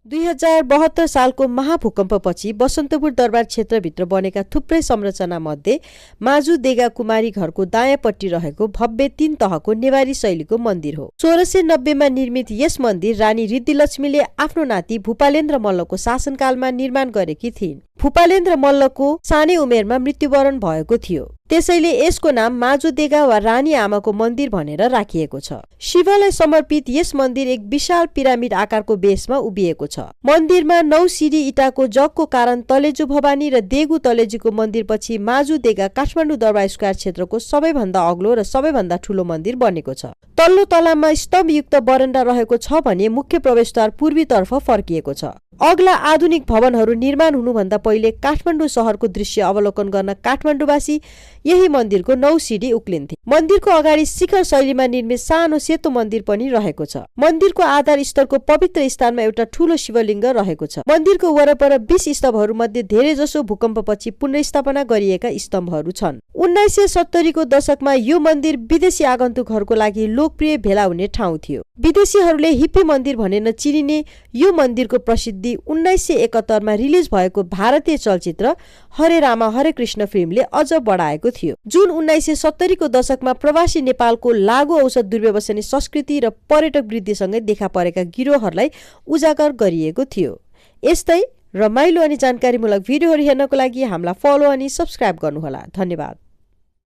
2072 सालको महाभूकम्पपछि बसन्तपुर दरबार क्षेत्रभित्र बनेका थुप्रै संरचना मध्ये माजु देगा कुमारी घरको दायाँपट्टि रहेको भव्य 3 तहको नेवारी शैलीको मन्दिर हो। 1690 मा निर्मित यस मन्दिर रानी रिद्धिलक्ष्मीले आफ्नो नाति भूपालेन्द्र मल्लको शासनकालमा निर्माण गरेकी थिइन्। भूपालेन्द्र मल्लको सानै उमेरमा मृत्युवरण भएको थियो, त्यसैले यसको नाम माजु देगा वा रानी आमाको मन्दिर भनेर राखिएको छ। शिवलाई समर्पित यस मन्दिर एक विशाल पिरामिड आकारको बेसमा उभिएको छ। मन्दिरमा 9 सिडी इटाको जगको कारण तलेजु भवानी र देगु तलेजुको मन्दिरपछि माजु देगा काठमाडौँ दरबार स्क्वायर क्षेत्रको सबैभन्दा अग्लो र सबैभन्दा ठूलो मन्दिर बनेको छ। तल्लो तलामा स्तम्भयुक्त बरण्डा रहेको छ भने मुख्य प्रवेशद्वार पूर्वीतर्फ फर्किएको छ। अग्ला आधुनिक भवनहरू निर्माण हुनुभन्दा पहिले काठमाडौँ शहरको दृश्य अवलोकन गर्न काठमाडौँवासी यही मन्दिरको 9 सिडी उक्लिन्थे। मन्दिरको अगाडि शिखर शैलीमा निर्मित सानो सेतो मन्दिर पनि रहेको छ। मन्दिरको आधार स्तरको पवित्र स्थानमा एउटा ठूलो शिवलिङ्ग रहेको छ। मन्दिरको वरपर 20 स्तम्भहरू मध्ये धेरै जसो भूकम्पपछि पुनर्स्थापना गरिएका स्तम्भहरू छन्। 1970 को दशकमा यो मन्दिर विदेशी आगन्तुकहरूको लागि लोकप्रिय भेला हुने ठाउँ थियो। विदेशीहरूले हिप्पी मन्दिर भनेर चिनिने यो मन्दिरको प्रसिद्धि 1971 मा रिलिज भएको भारतीय चलचित्र हरे रामा हरे कृष्ण फिल्मले अझ बढाएको थियो, जुन 1970 को दशकमा प्रवासी नेपालको लागु औषध दुर्व्यवसायी संस्कृति र पर्यटक वृद्धिसँगै देखा परेका गिरोहहरूलाई उजागर गरिएको थियो। यस्तै रमाइलो अनि जानकारीमूलक भिडियोहरू हेर्नको लागि हामीलाई फलो अनि सब्स्क्राइब गर्नुहोला। धन्यवाद।